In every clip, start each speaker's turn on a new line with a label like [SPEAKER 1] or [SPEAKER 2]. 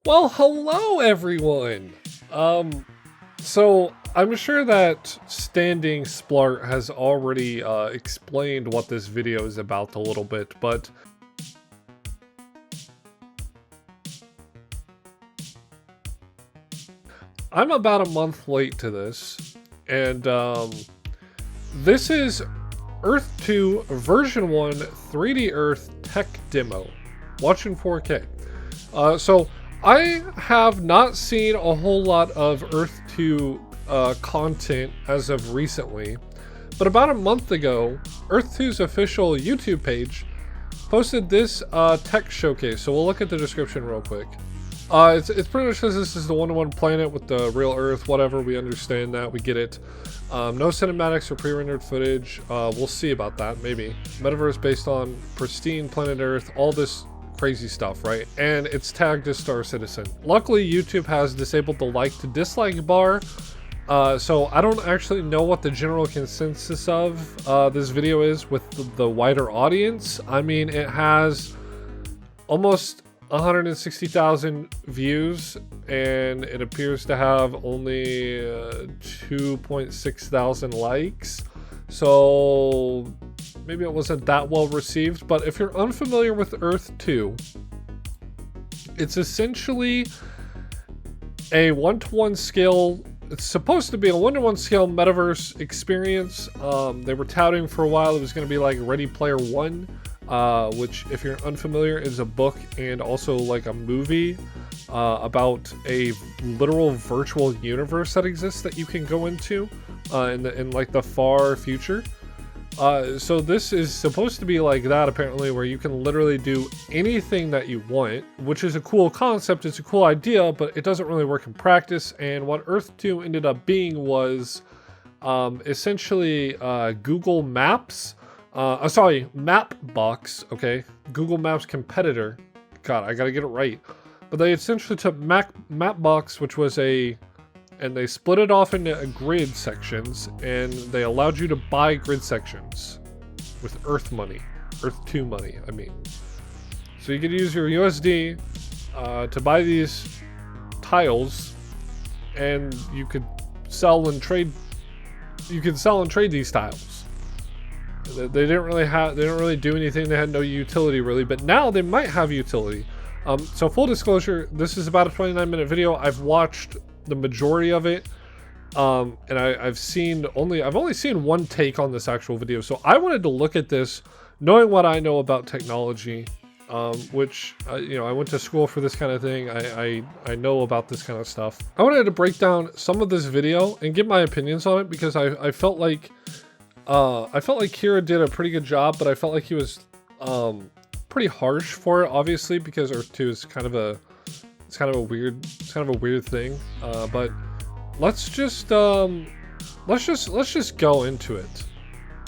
[SPEAKER 1] Well, hello everyone. So I'm sure that Standing Splart has already explained what this video is about a little bit, but I'm about a month late to this, and this is Earth 2 version 1 3D Earth tech demo, watching 4K. So I have not seen a whole lot of Earth 2 content as of recently, but about a month ago, Earth 2's official YouTube page posted this tech showcase. So we'll look at the description real quick. It's pretty much says this is the one-to-one planet with the real Earth, whatever, we understand that, we get it. No cinematics or pre-rendered footage, we'll see about that, maybe. Metaverse based on pristine planet Earth, all this crazy stuff, right? And it's tagged as Star Citizen. Luckily, YouTube has disabled the like to dislike bar, so I don't actually know what the general consensus of this video is with the wider audience. I mean, it has almost 160,000 views, and it appears to have only 2.6 thousand likes. So maybe it wasn't that well received, but if you're unfamiliar with Earth 2, it's essentially a one-to-one scale. It's supposed to be a one-to-one scale metaverse experience. They were touting for a while it was going to be like Ready Player One, which, if you're unfamiliar, is a book and also like a movie about a literal virtual universe that exists that you can go into in like the far future. So this is supposed to be like that, apparently, where you can literally do anything that you want, which is a cool concept. It's a cool idea, but it doesn't really work in practice. And what Earth 2 ended up being was essentially Google Maps. Sorry, Mapbox, okay? Google Maps competitor. God, I gotta get it right. But they essentially took Mapbox, which was and they split it off into grid sections, and they allowed you to buy grid sections with Earth money. Earth 2 money, I mean. So you could use your USD to buy these tiles, and you could sell and trade. You could sell and trade these tiles. They didn't really do anything. They had no utility really, but now they might have utility. So full disclosure, this is about a 29-minute video. I've watched the majority of it, and I've only seen one take on this actual video. So I wanted to look at this, knowing what I know about technology, which you know, I went to school for this kind of thing. I know about this kind of stuff. I wanted to break down some of this video and give my opinions on it, because I felt like Kira did a pretty good job, but I felt like he was pretty harsh for it, obviously, because Earth 2 is kind of a weird thing. But let's just go into it.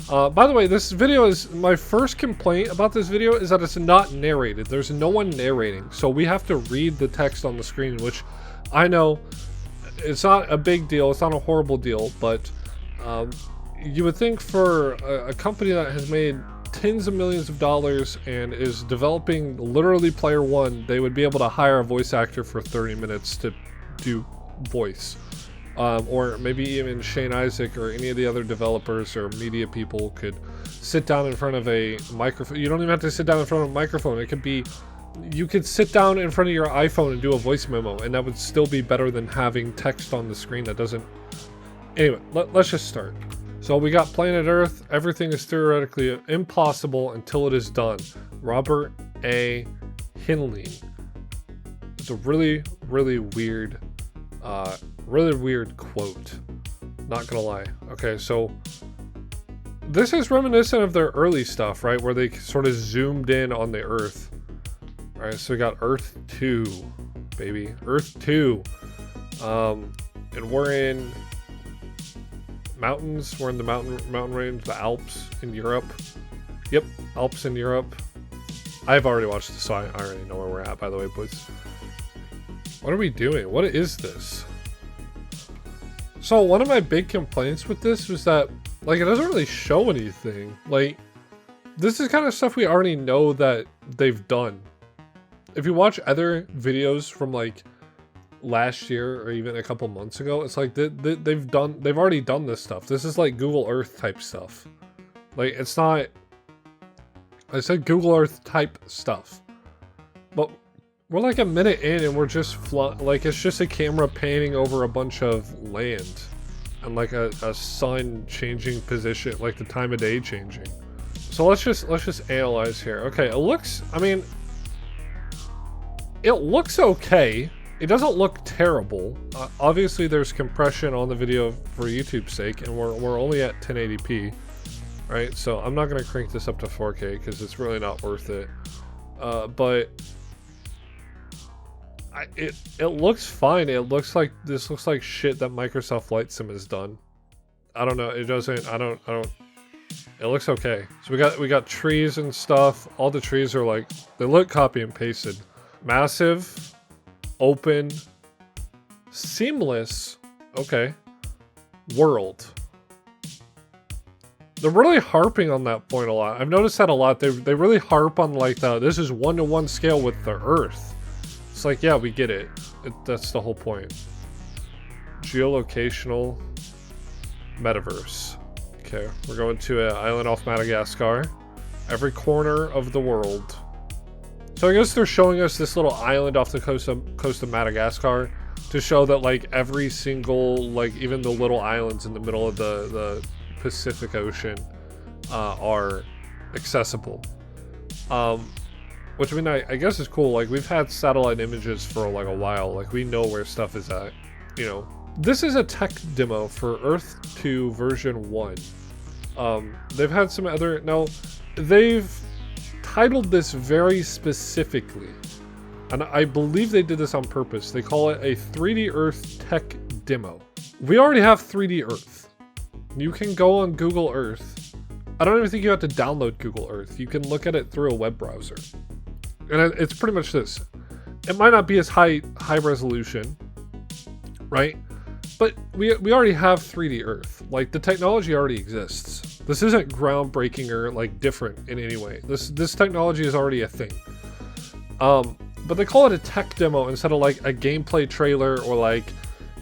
[SPEAKER 1] By the way, this video is my first complaint about this video is that it's not narrated. There's no one narrating, so we have to read the text on the screen, which I know it's not a big deal. It's not a horrible deal, but you would think for a company that has made tens of millions of dollars and is developing literally Player One, they would be able to hire a voice actor for 30 minutes to do voice. Or maybe even Shane Isaac or any of the other developers or media people could sit down in front of a microphone. You don't even have to sit down in front of a microphone. It could be, you could sit down in front of your iPhone and do a voice memo, and that would still be better than having text on the screen that doesn't. Anyway, let's just start. So we got planet Earth. Everything is theoretically impossible until it is done. Robert A. Heinlein. It's a really weird quote. Not gonna lie. Okay, so this is reminiscent of their early stuff, right? Where they sort of zoomed in on the Earth. All right, so we got Earth 2, baby. Earth 2. And we're in mountains. We're in the mountain range, the Alps in Europe. Yep, Alps in Europe. I've already watched this, so I already know where we're at, by the way, boys. What are we doing? What is this? So one of my big complaints with this was that, like, it doesn't really show anything. Like, this is kind of stuff we already know that they've done. if you watch other videos from like last year or even a couple months ago, it's like they've already done this stuff. This is like Google Earth type stuff. Like, it's not, I said Google Earth type stuff, but we're like a minute in and we're just like, it's just a camera panning over a bunch of land and like a sun changing position, like the time of day changing. So let's just analyze here. Okay, it looks, I mean, it looks okay. It doesn't look terrible. Obviously there's compression on the video for YouTube's sake, and we're only at 1080p, right? So I'm not gonna crank this up to 4K because it's really not worth it. But it looks fine. It looks like, this looks like shit that Microsoft Flight Sim has done. I don't know. It doesn't. I don't. It looks okay. So we got trees and stuff. All the trees are like, they look copy and pasted. Massive, open, seamless. Okay. World. They're really harping on that point a lot. I've noticed that a lot. They really harp on like this is 1-to-1 scale with the Earth. It's like, yeah, we get it. That's the whole point. Geolocational metaverse. Okay, we're going to an island off Madagascar. Every corner of the world. So I guess they're showing us this little island off the coast of Madagascar to show that like every single, like even the little islands in the middle of the Pacific Ocean are accessible. Which, I mean, I guess is cool. Like, we've had satellite images for like a while. Like, we know where stuff is at, you know. This is a tech demo for Earth 2 version 1. They've had some other, now they've titled this very specifically, and I believe they did this on purpose. They call it a 3D Earth tech demo. We already have 3D Earth. You can go on Google Earth. I don't even think you have to download Google Earth. You can look at it through a web browser. And it's pretty much this. It might not be as high resolution, right? But we already have 3D Earth. Like, the technology already exists. This isn't groundbreaking or like different in any way. This technology is already a thing. But they call it a tech demo instead of like a gameplay trailer or like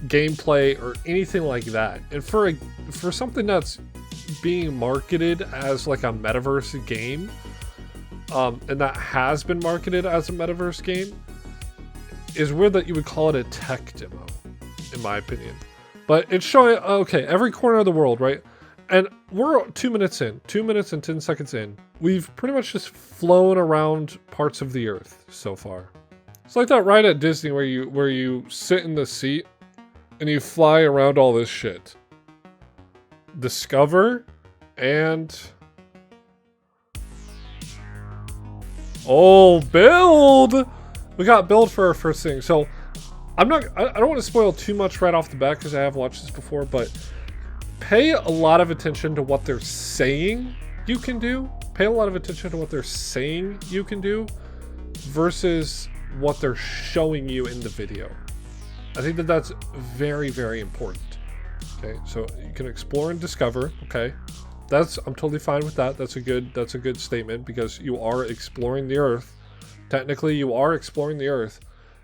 [SPEAKER 1] gameplay or anything like that. And for something that's being marketed as like a metaverse game, and that has been marketed as a metaverse game, is weird that you would call it a tech demo, in my opinion. But it's showing, okay, every corner of the world, right? And we're 2 minutes in, 2 minutes and 10 seconds in. We've pretty much just flown around parts of the Earth so far. It's like that ride at Disney where you sit in the seat and you fly around all this shit. Discover and build. We got build for our first thing. So I don't want to spoil too much right off the bat because I have watched this before, but pay a lot of attention to what they're saying you can do. Pay a lot of attention to what they're saying you can do versus what they're showing you in the video. I think that that's very, very important. Okay, so you can explore and discover. Okay, I'm totally fine with that. That's a good statement because you are exploring the Earth. Technically, you are exploring the Earth,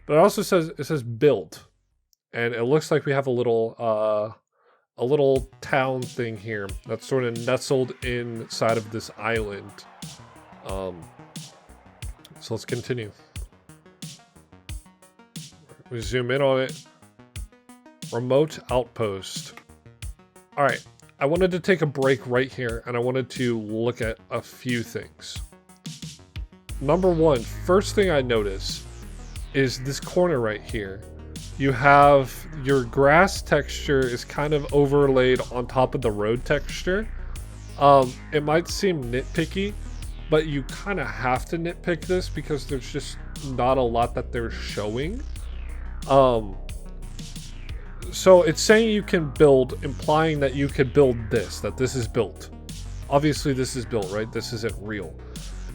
[SPEAKER 1] but it also says build, and it looks like we have a little town thing here that's sort of nestled inside of this island. So let's continue. We zoom in on it. Remote outpost. All right, I wanted to take a break right here, and I wanted to look at a few things. Number one, first thing I notice is this corner right here. You have your grass texture is kind of overlaid on top of the road texture. It might seem nitpicky, but you kind of have to nitpick this because there's just not a lot that they're showing. So it's saying you can build, implying that you could build this, that this is built. Obviously this is built, right? This isn't real.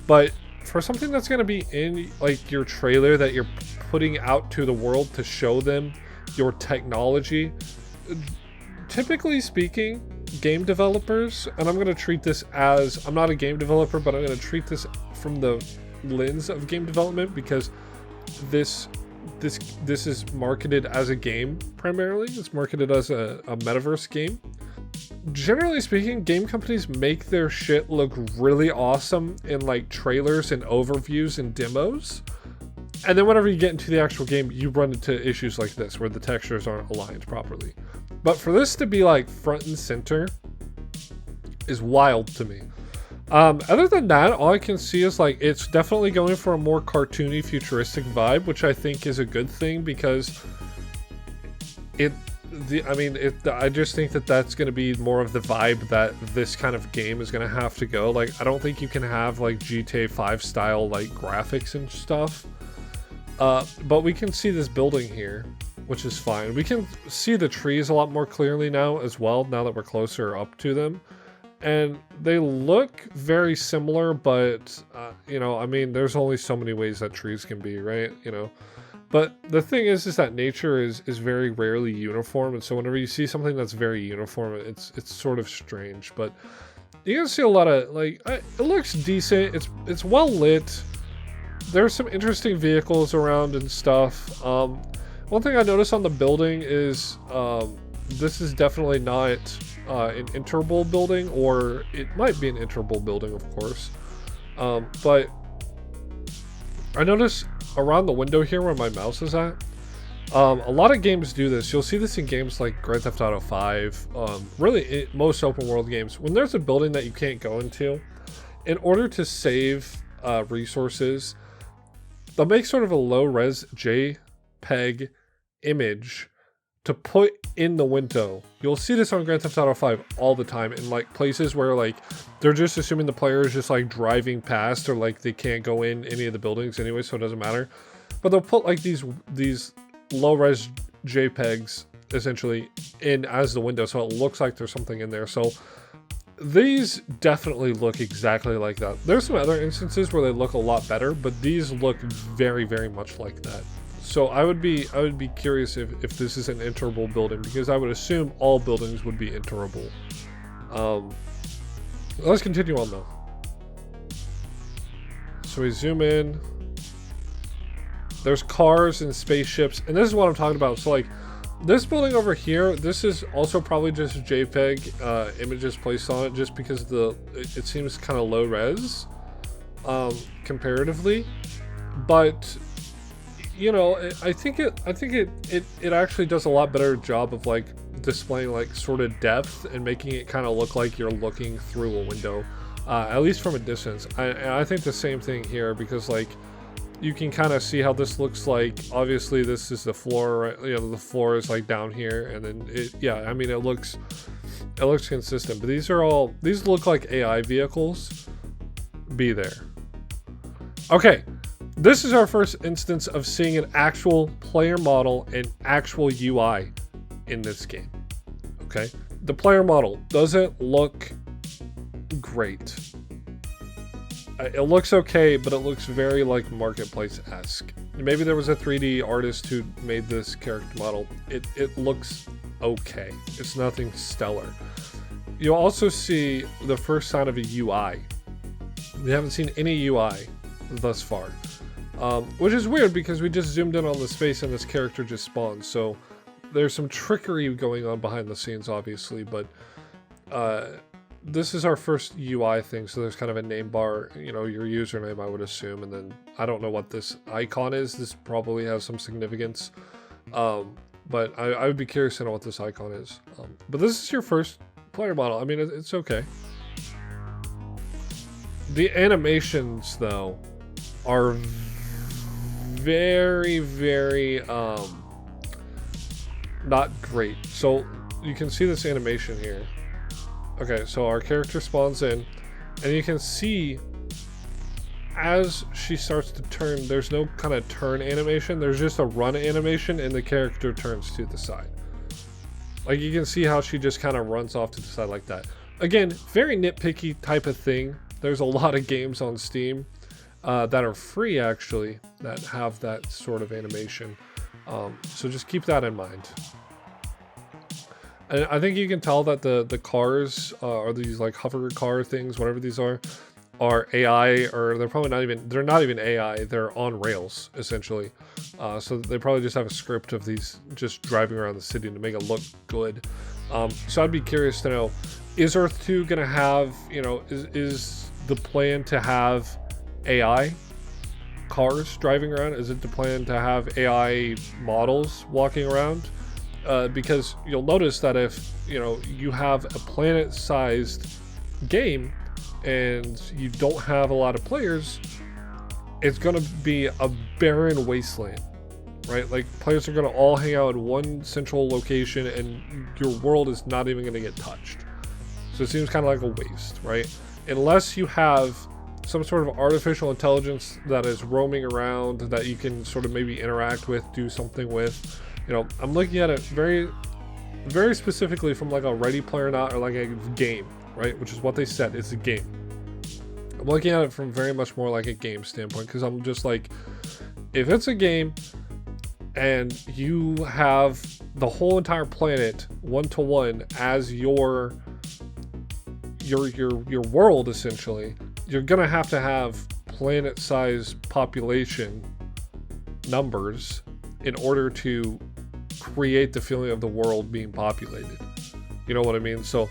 [SPEAKER 1] But for something that's going to be in like your trailer that you're putting out to the world to show them your technology, typically speaking, game developers, and I'm going to treat this as, I'm not a game developer, but I'm going to treat this from the lens of game development because this is marketed as a game primarily. It's marketed as a metaverse game. Generally speaking, game companies make their shit look really awesome in like trailers and overviews and demos. And then whenever you get into the actual game, you run into issues like this where the textures aren't aligned properly. But for this to be like front and center is wild to me. Other than that, all I can see is like it's definitely going for a more cartoony, futuristic vibe, which I think is a good thing because I just think that that's going to be more of the vibe that this kind of game is going to have to go. Like, I don't think you can have like GTA 5 style like graphics and stuff. But we can see this building here, which is fine. We can see the trees a lot more clearly now as well, now that we're closer up to them. And they look very similar, but, you know, I mean, there's only so many ways that trees can be, right? You know, but the thing is that nature is very rarely uniform. And so whenever you see something that's very uniform, it's sort of strange, but you can see a lot of like, it looks decent. It's well lit. There's some interesting vehicles around and stuff. One thing I noticed on the building is, this is definitely not an interval building, or it might be an interval building, of course. But I notice around the window here where my mouse is at, a lot of games do this. You'll see this in games like Grand Theft Auto 5, really most open world games. When there's a building that you can't go into, in order to save resources, they'll make sort of a low-res JPEG image to put in the window. You'll see this on Grand Theft Auto 5 all the time in like places where like they're just assuming the player is just like driving past, or like they can't go in any of the buildings anyway, so it doesn't matter. But they'll put like these low-res JPEGs essentially in as the window, so it looks like there's something in there. So these definitely look exactly like that. There's some other instances where they look a lot better, but these look very, very much like that. So I would be curious if this is an interval building, because I would assume all buildings would be interval. Let's continue on though. So we zoom in. There's cars and spaceships, and this is what I'm talking about. So like this building over here, this is also probably just JPEG images placed on it, just because it seems kind of low res comparatively, but you know, I think it actually does a lot better job of like displaying like sort of depth and making it kind of look like you're looking through a window, at least from a distance. I think the same thing here, because like you can kind of see how this looks like. Obviously this is the floor, right? You know, the floor is like down here, and then it looks consistent. But these look like AI vehicles. Be there. Okay. This is our first instance of seeing an actual player model and actual UI in this game. Okay, the player model doesn't look great. It looks okay, but it looks very like marketplace-esque. Maybe there was a 3D artist who made this character model. It looks okay. It's nothing stellar. You'll also see the first sign of a UI. We haven't seen any UI thus far. Which is weird, because we just zoomed in on the space and this character just spawned. So there's some trickery going on behind the scenes, obviously, but this is our first UI thing. So there's kind of a name bar, you know, your username, I would assume, and then I don't know what this icon is. This probably has some significance, but I would be curious to know what this icon is. But this is your first player model. I mean, it's okay. The animations, though, are very, very not great. So you can see this animation here. Okay, so our character spawns in, and you can see as she starts to turn, there's no kind of turn animation, there's just a run animation, and the character turns to the side. Like, you can see how she just kind of runs off to the side like that. Again, very nitpicky type of thing. There's a lot of games on Steam that are free, actually, that have that sort of animation. So just keep that in mind. And I think you can tell that the cars are these like hover car things, whatever these are are AI, or they're not even AI, they're on rails essentially. So they probably just have a script of these just driving around the city to make it look good. So I'd be curious to know, is Earth 2 gonna have, is the plan to have AI cars driving around? Is it the plan to have AI models walking around? Because you'll notice that if you have a planet-sized game and you don't have a lot of players, it's going to be a barren wasteland, right? Like, players are going to all hang out in one central location and your world is not even going to get touched. So it seems kind of like a waste, right? Unless you have some sort of artificial intelligence that is roaming around that you can sort of maybe interact with, do something with. I'm looking at it very, very specifically from like a Ready Player Not, or like a game, right? Which is what they said, it's a game. I'm looking at it from very much more like a game standpoint, because I'm just like, if it's a game and you have the whole entire planet one-to-one as your world, essentially, you're gonna have to have planet-sized population numbers in order to create the feeling of the world being populated. You know what I mean? So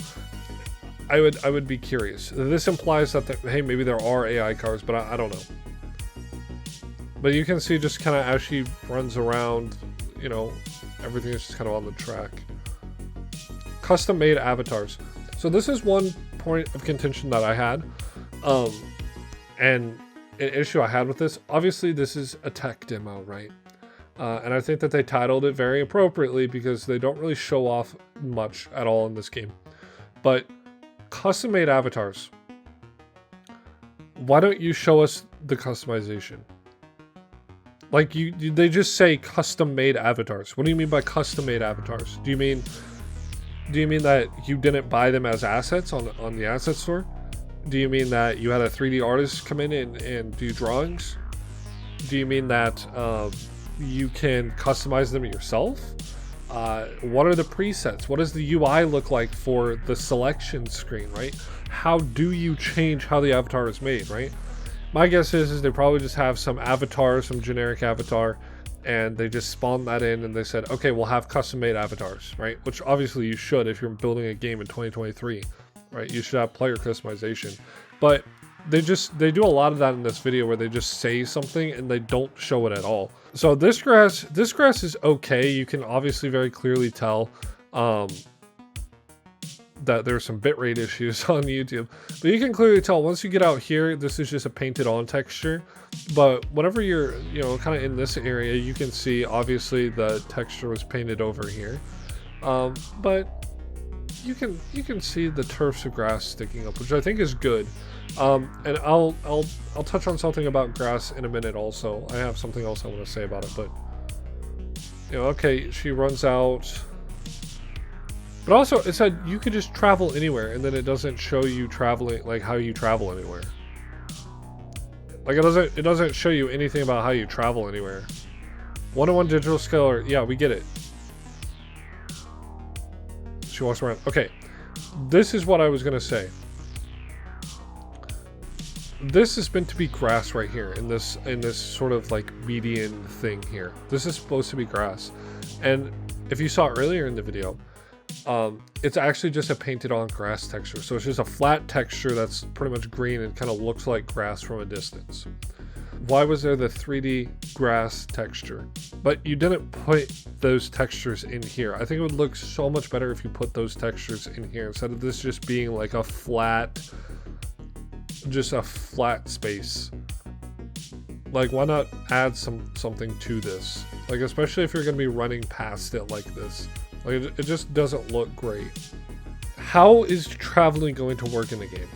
[SPEAKER 1] I would be curious. This implies that hey, maybe there are AI cars, but I don't know. But you can see just kind of as she runs around, everything is just kind of on the track. Custom made avatars. So this is one point of contention that I had, and an issue I had with this. Obviously, this is a tech demo, right? And I think that they titled it very appropriately, because they don't really show off much at all in this game. But custom made avatars. Why don't you show us the customization? Like, they just say custom made avatars. What do you mean by custom made avatars? Do you mean that you didn't buy them as assets on the asset store? Do you mean that you had a 3D artist come in and do drawings? Do you mean that you can customize them yourself? What are the presets? What does the UI look like for the selection screen, right? How do you change how the avatar is made, right? My guess is they probably just have some avatar, some generic avatar, and they just spawned that in and they said, okay, we'll have custom made avatars, right? Which obviously you should if you're building a game in 2023, right? You should have player customization. But they do a lot of that in this video, where they just say something and they don't show it at all. So this grass is okay. You can obviously very clearly tell that there's some bitrate issues on YouTube, but you can clearly tell once you get out here, this is just a painted on texture. But whenever you're kind of in this area, you can see obviously the texture was painted over here, but you can see the turfs of grass sticking up, which I think is good. And I'll touch on something about grass in a minute also. I have something else I want to say about it, but okay, she runs out. But also, it said you could just travel anywhere, and then it doesn't show you traveling, like how you travel anywhere. Like it doesn't show you anything about how you travel anywhere. 1-to-1 digital scaler, yeah, we get it. She walks around. Okay, this is what I was gonna say. This is meant to be grass right here in this sort of like median thing here. This is supposed to be grass, and if you saw earlier in the video, it's actually just a painted on grass texture. So it's just a flat texture that's pretty much green and kind of looks like grass from a distance. Why was there the 3D grass texture? But you didn't put those textures in here. I think it would look so much better if you put those textures in here instead of this just being like a flat, just a flat space. Like, why not add something to this? Like, especially if you're going to be running past it like this. Like, it just doesn't look great. How is traveling going to work in the game?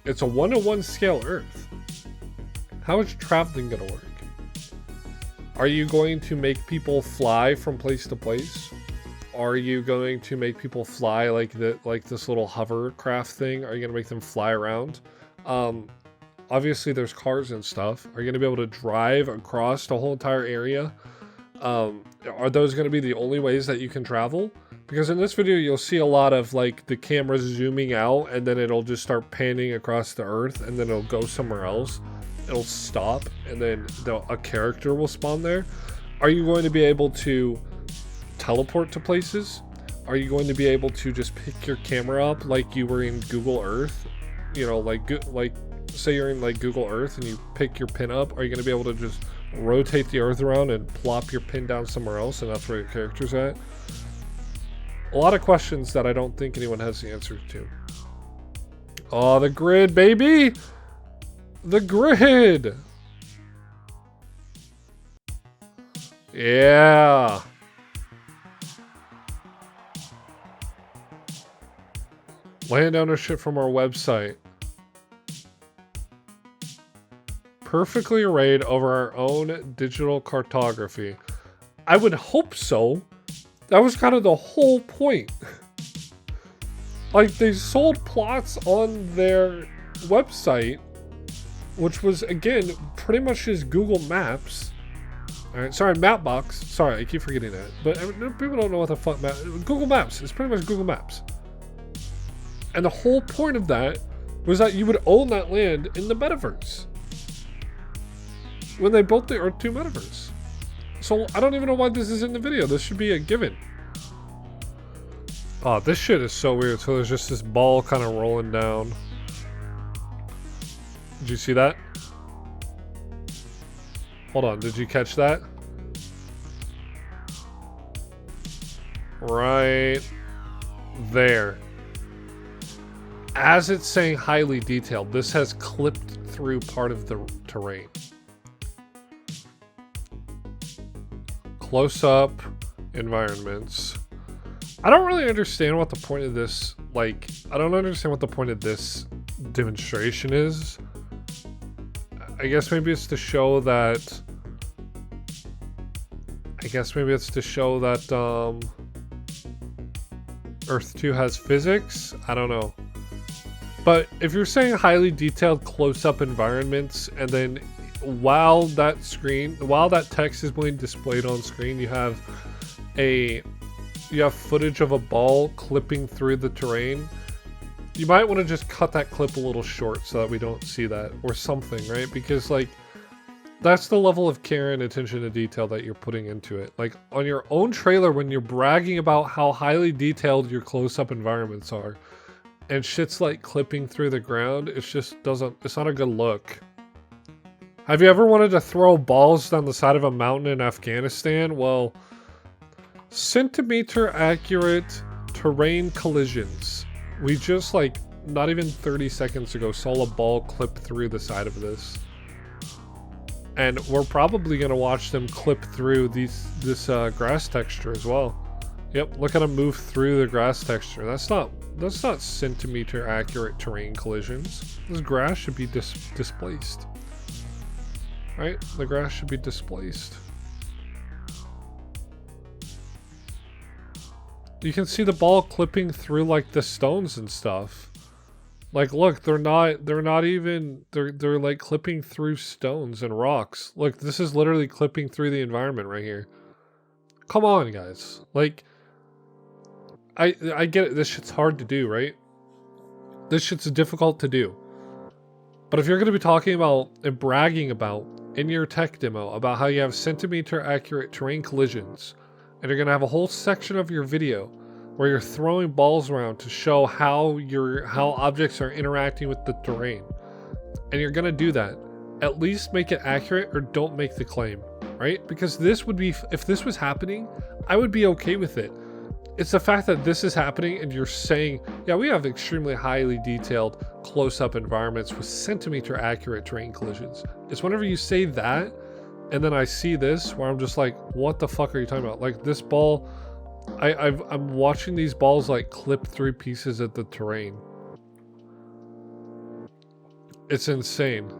[SPEAKER 1] It's a 1-to-1 scale Earth. How is traveling going to work? Are you going to make people fly from place to place? Are you going to make people fly like this little hovercraft thing? Are you going to make them fly around? Obviously, there's cars and stuff. Are you going to be able to drive across the whole entire area? Are those going to be the only ways that you can travel? Because in this video, you'll see a lot of like the camera zooming out and then it'll just start panning across the earth and then it'll go somewhere else. It'll stop and then a character will spawn there. Are you going to be able to teleport to places? Are you going to be able to just pick your camera up like you were in Google Earth? You know, like say you're in like Google Earth and you pick your pin up. Are you going to be able to just rotate the earth around and plop your pin down somewhere else and that's where your character's at? A lot of questions that I don't think anyone has the answer to. Oh, the grid, baby! The grid! Yeah! Land ownership from our website. Perfectly arrayed over our own digital cartography. I would hope so. That was kind of the whole point. Like, they sold plots on their website, which was, again, pretty much just Google Maps. Alright, sorry, Mapbox. Sorry, I keep forgetting that. But people don't know what the fuck Google Maps. It's pretty much Google Maps. And the whole point of that was that you would own that land in the metaverse. When they built the Earth 2 metaverse. So I don't even know why this is in the video. This should be a given. Oh, this shit is so weird. So there's just this ball kind of rolling down. Did you see that? Hold on, did you catch that? Right there. As it's saying highly detailed, this has clipped through part of the terrain. Close-up environments. I don't really understand what the point of this, like, I don't understand what the point of this demonstration is. I guess maybe it's to show that, Earth 2 has physics? I don't know. But if you're saying highly detailed close-up environments, and then while that text is being displayed on screen, you have footage of a ball clipping through the terrain, you might want to just cut that clip a little short so that we don't see that or something, right? Because like that's the level of care and attention to detail that you're putting into it. Like on your own trailer, when you're bragging about how highly detailed your close-up environments are and shit's like clipping through the ground, it's not a good look. Have you ever wanted to throw balls down the side of a mountain in Afghanistan? Well, centimeter accurate terrain collisions. We just like not even 30 seconds ago saw a ball clip through the side of this. And we're probably going to watch them clip through this grass texture as well. Yep, look at them move through the grass texture. That's not centimeter accurate terrain collisions. This grass should be displaced. Right? The grass should be displaced. You can see the ball clipping through like the stones and stuff. Like look, they're like clipping through stones and rocks. Look, this is literally clipping through the environment right here. Come on, guys. Like I get it, this shit's hard to do, right? This shit's difficult to do. But if you're gonna be talking about and bragging about in your tech demo about how you have centimeter accurate terrain collisions, and you're going to have a whole section of your video where you're throwing balls around to show how objects are interacting with the terrain, and you're going to do that, at least make it accurate or don't make the claim, right? Because this would be, if this was happening, I would be okay with it. It's the fact that this is happening and you're saying, yeah, we have extremely highly detailed close-up environments with centimeter accurate terrain collisions. It's whenever you say that and then I see this where I'm just like, what the fuck are you talking about? Like this ball, I'm watching these balls like clip through pieces of the terrain. It's insane.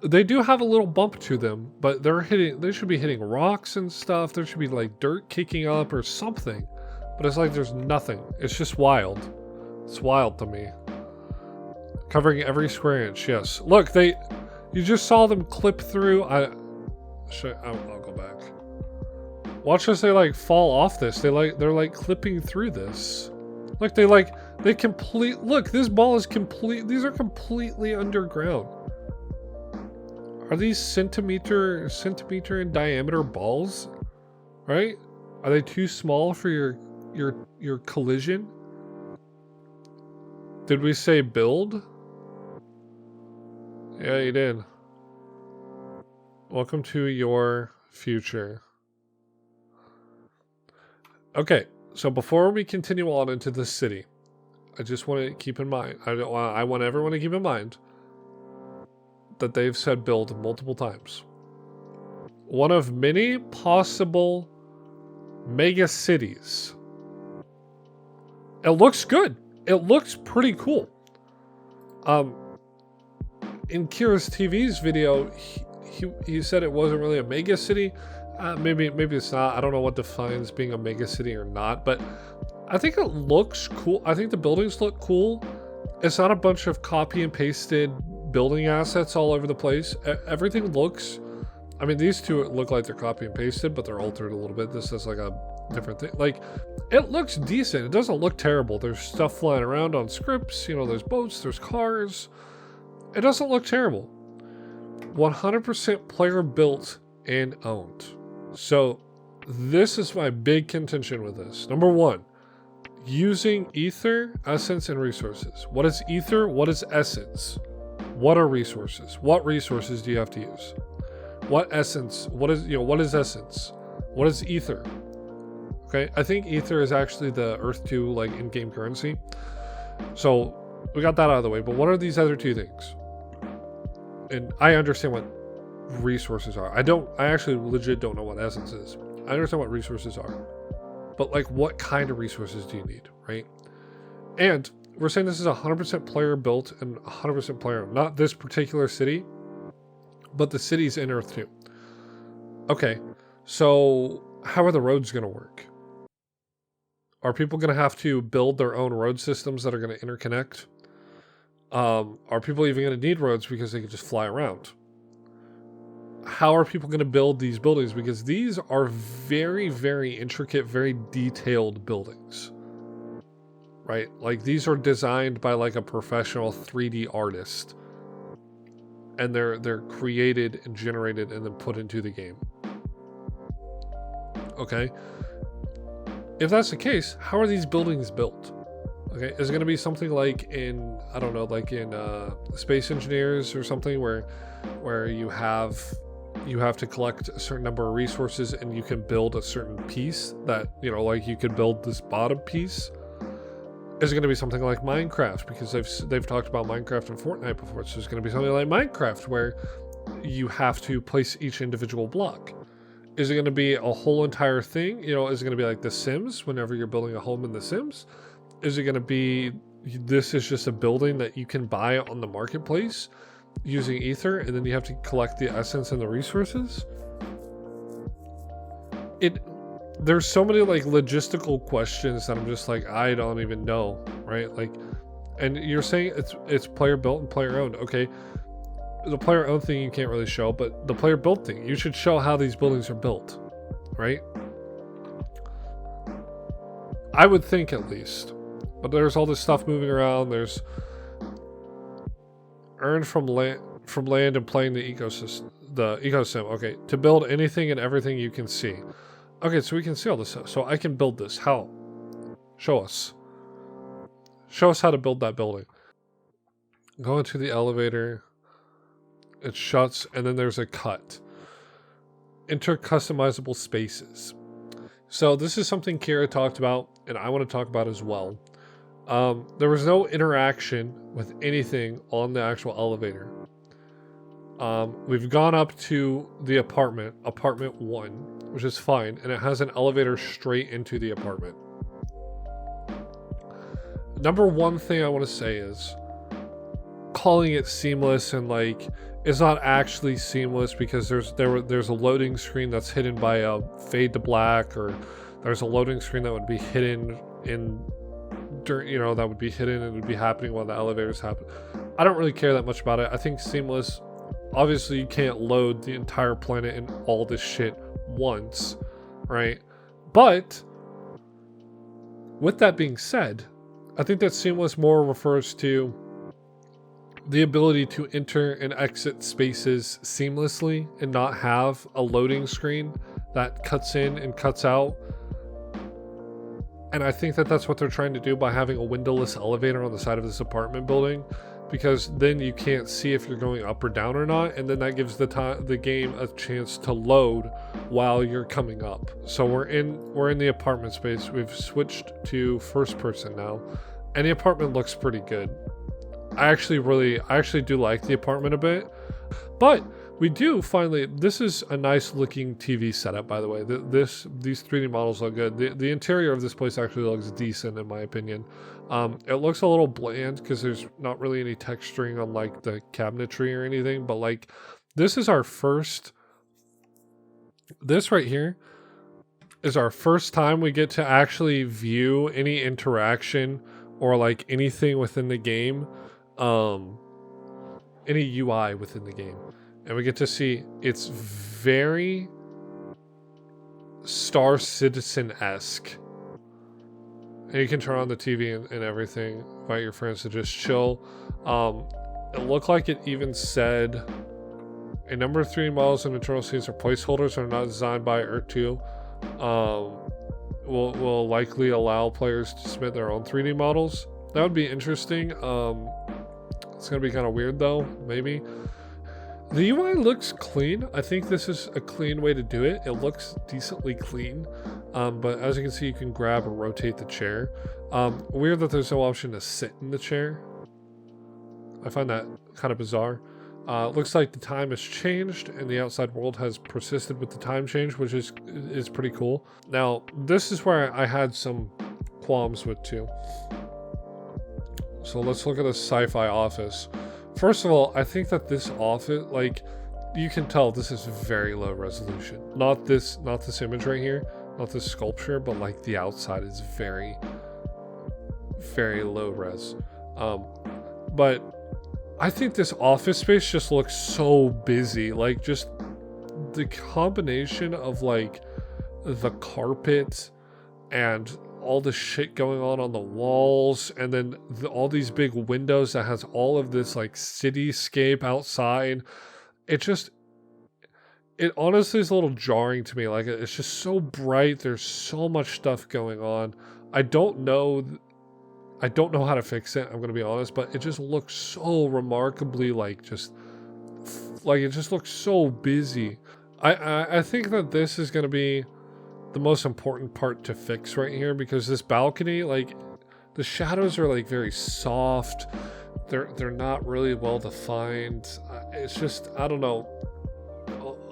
[SPEAKER 1] They do have a little bump to them, but they should be hitting rocks and stuff. There should be like dirt kicking up or something. But it's like there's nothing. It's just wild. It's wild to me. Covering every square inch, yes. Look, you just saw them clip through. I'll go back. Watch as they like fall off this. They're like clipping through this. Look, they complete. Look, this ball is complete. These are completely underground. Are these centimeter in diameter balls? Right? Are they too small for your collision? Did we say build? Yeah, you did. Welcome to your future. Okay, so before we continue on into the city, I just want to keep in mind, I want everyone to keep in mind that they've said build multiple times. One of many possible mega cities. It looks good. It looks pretty cool. In Kira's TV's video, he said it wasn't really a mega city. Maybe it's not. I don't know what defines being a mega city or not, but I think it looks cool. I think the buildings look cool. It's not a bunch of copy and pasted building assets all over the place. Everything looks, I mean, these two look like they're copy and pasted, but they're altered a little bit. This is like a different thing. Like, it looks decent. It doesn't look terrible. There's stuff flying around on scripts. You know, there's boats, there's cars. It doesn't look terrible. 100% player built and owned. So this is my big contention with this. Number one, using ether, essence, and resources. What is ether? What is essence? What are resources? What resources do you have to use? What essence? What is essence? What is ether? Okay, I think ether is actually the Earth 2 like in-game currency. So we got that out of the way, but what are these other two things? And I understand what resources are. I actually legit don't know what essence is. I understand what resources are. But like, what kind of resources do you need, right? And we're saying this is 100% player built and 100% player owned. Not this particular city, but the cities in Earth 2. Okay, so how are the roads going to work? Are people going to have to build their own road systems that are going to interconnect? Are people even going to need roads because they can just fly around? How are people going to build these buildings? Because these are very, very intricate, very detailed buildings, right? Like, these are designed by like a professional 3D artist, and they're created and generated and then put into the game. Okay, if that's the case, how are these buildings built? Okay, is it going to be something like in, I don't know, like in Space Engineers or something where you have to collect a certain number of resources and you can build a certain piece that, you know, like you could build this bottom piece? Is it going to be something like Minecraft? Because they've talked about Minecraft and Fortnite before, so it's going to be something like Minecraft where you have to place each individual block. Is it going to be a whole entire thing? You know, is it going to be like The Sims whenever you're building a home in The Sims? Is it going to be, this is just a building that you can buy on the marketplace using ether, and then you have to collect the essence and the resources? There's so many like logistical questions that I'm just like, I don't even know, right? Like, and you're saying it's player built and player owned. Okay, the player owned thing you can't really show, but the player built thing, you should show how these buildings are built, right? I would think, at least. But there's all this stuff moving around. There's earned from land and playing the ecosystem. Okay, to build anything and everything you can see. Okay, so we can see all this stuff. So I can build this. How? Show us. Show us how to build that building. Go into the elevator. It shuts, and then there's a cut. Enter customizable spaces. So this is something Kira talked about, and I want to talk about as well. There was no interaction with anything on the actual elevator. We've gone up to the apartment 1, which is fine, and it has an elevator straight into the apartment. Number one thing I want to say is calling it seamless, and like, it's not actually seamless, because there's a loading screen that's hidden by a fade to black, or there's a loading screen that would be hidden that would be hidden and would be happening while the elevators happen. I don't really care that much about it. I think seamless, obviously you can't load the entire planet and all this shit once. right? But with that being said, I think that seamless more refers to the ability to enter and exit spaces seamlessly and not have a loading screen that cuts in and cuts out. And I think that that's what they're trying to do by having a windowless elevator on the side of this apartment building, because then you can't see if you're going up or down or not, and then that gives the game a chance to load while you're coming up. So we're in the apartment space. We've switched to first person now, and the apartment looks pretty good. I actually do like the apartment a bit, but we do finally, this is a nice looking TV setup, by the way. These 3D models look good. The interior of this place actually looks decent in my opinion. It looks a little bland because there's not really any texturing on like the cabinetry or anything, but like this right here is our first time we get to actually view any interaction or like anything within the game, any UI within the game. And we get to see it's very Star Citizen-esque. And you can turn on the TV and everything, invite your friends to just chill. It looked like it even said a number of 3D models and internal scenes are placeholders and are not designed by Earth 2. Will likely allow players to submit their own 3D models. That would be interesting. It's going to be kind of weird though, maybe. The UI looks clean. I think this is a clean way to do it. It looks decently clean. But as you can see, you can grab or rotate the chair. Weird that there's no option to sit in the chair. I find that kind of bizarre. Looks like the time has changed and the outside world has persisted with the time change, which is pretty cool. Now, this is where I had some qualms with too. So let's look at this sci-fi office. First of all, I think that this office, like, you can tell this is very low resolution. Not this image right here, not this sculpture, but like the outside is very, very low res. But I think this office space just looks so busy. Like, just the combination of like the carpet and all the shit going on the walls, and then all these big windows that has all of this like cityscape outside. It honestly is a little jarring to me. Like, it's just so bright. There's so much stuff going on. I don't know how to fix it, I'm gonna be honest, but it just looks so remarkably like it just looks so busy. I think that this is gonna be the most important part to fix right here, because this balcony, like, the shadows are like very soft. They're not really well defined. It's just, I don't know.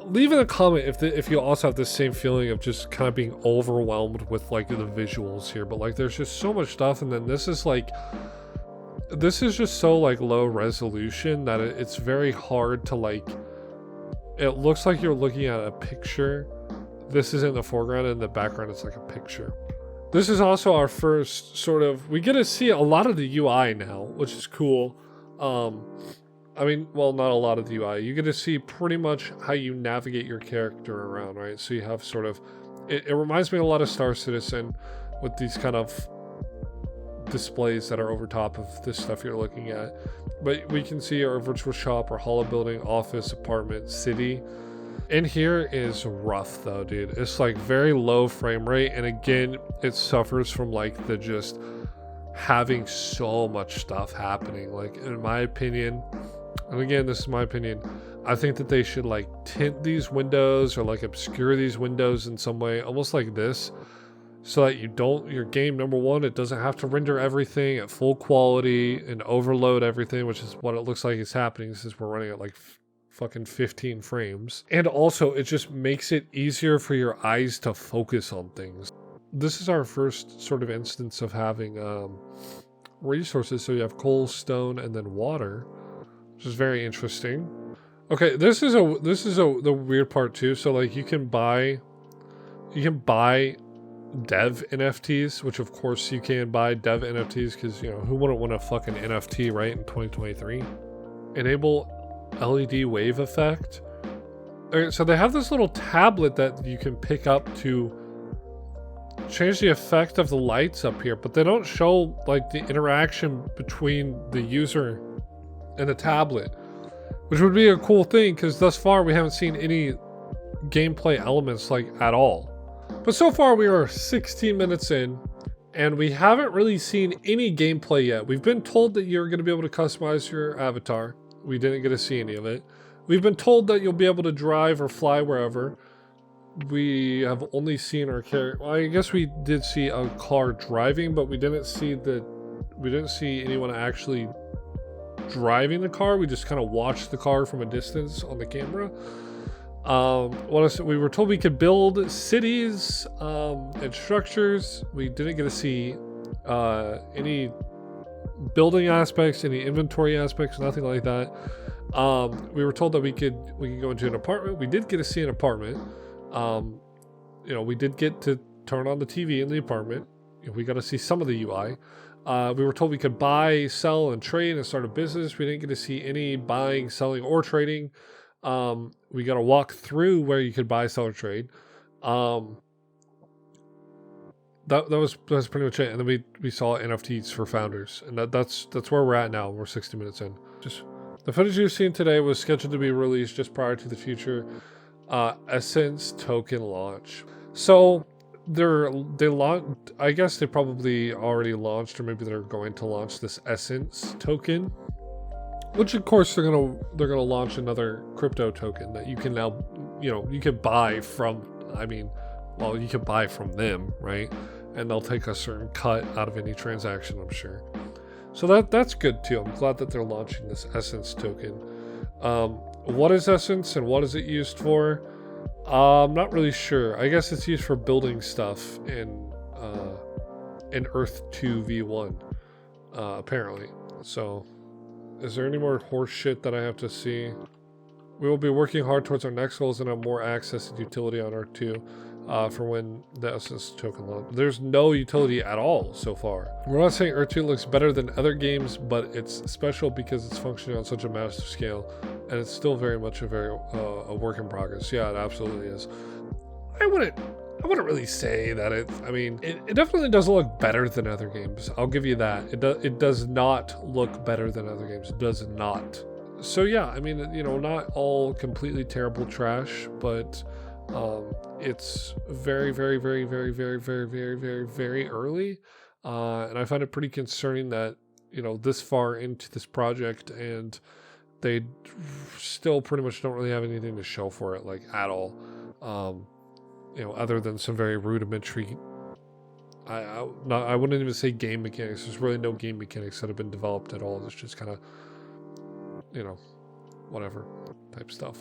[SPEAKER 1] Leave in a comment if you also have the same feeling of just kind of being overwhelmed with like the visuals here. But like, there's just so much stuff, and then this is just so like low resolution that it's very hard to like. It looks like you're looking at a picture. This is in the foreground, and in the background it's like a picture. This is also our first sort of, we get to see a lot of the UI now, which is cool. I mean, well, not a lot of the UI. You get to see pretty much how you navigate your character around, right? So you have sort of, it reminds me a lot of Star Citizen with these kind of displays that are over top of this stuff you're looking at. But we can see our virtual shop, our hollow building, office, apartment, city. In here is rough though, dude. It's like very low frame rate, and again, it suffers from like the just having so much stuff happening. Like, in my opinion, and again, this is my opinion, I think that they should like tint these windows or like obscure these windows in some way, almost like this, so that your game, number one, it doesn't have to render everything at full quality and overload everything, which is what it looks like is happening since we're running at like fucking 15 frames. And also, it just makes it easier for your eyes to focus on things. This is our first sort of instance of having resources. So you have coal, stone, and then water, which is very interesting. Okay, this is the weird part too. So like, you can buy dev NFTs, which of course you can buy dev NFTs, because, you know, who wouldn't want a fucking NFT, right, in 2023? Enable LED wave effect. Okay, so they have this little tablet that you can pick up to changed the effect of the lights up here, but they don't show like the interaction between the user and the tablet, which would be a cool thing because thus far we haven't seen any gameplay elements like at all. But so far we are 16 minutes in and we haven't really seen any gameplay yet. We've been told that you're going to be able to customize your avatar. We didn't get to see any of it. We've been told that you'll be able to drive or fly wherever. We have only seen our character. Well, I guess we did see a car driving, but we didn't see anyone actually driving the car. We just kind of watched the car from a distance on the camera. What else? We were told we could build cities and structures. We didn't get to see any building aspects, any inventory aspects, nothing like that. We were told that we could go into an apartment. We did get to see an apartment. We did get to turn on the TV in the apartment. We got to see some of the UI. We were told we could buy, sell, and trade and start a business. We didn't get to see any buying, selling, or trading. We got to walk through where you could buy, sell, or trade. That was pretty much it. And then we saw NFTs for founders, and that's where we're at now. We're 60 minutes in. Just the footage you've seen today was scheduled to be released just prior to the future Essence token launch. So they launched. I guess they probably already launched, or maybe they're going to launch this Essence token, which of course they're gonna launch another crypto token that you can now, you can buy from. You can buy from them, right? And they'll take a certain cut out of any transaction, I'm sure. So that's good too. I'm glad that they're launching this Essence token. What is Essence and what is it used for? I'm not really sure. I guess it's used for building stuff in Earth 2 V1, apparently. So, is there any more horse shit that I have to see? We will be working hard towards our next goals and have more access and utility on Earth 2 for when the Essence token launch. There's no utility at all so far. We're not saying Earth 2 looks better than other games, but it's special because it's functioning on such a massive scale, and it's still very much a work in progress. Yeah, it absolutely is. I wouldn't really say that it definitely doesn't look better than other games. I'll give you that. It does not look better than other games. It does not. So yeah, not all completely terrible trash, but it's very, very, very, very, very, very, very, very, very early. And I find it pretty concerning that, this far into this project and they still pretty much don't really have anything to show for it, like at all. Other than some very rudimentary, I wouldn't even say game mechanics. There's really no game mechanics that have been developed at all. It's just kind of, whatever type stuff.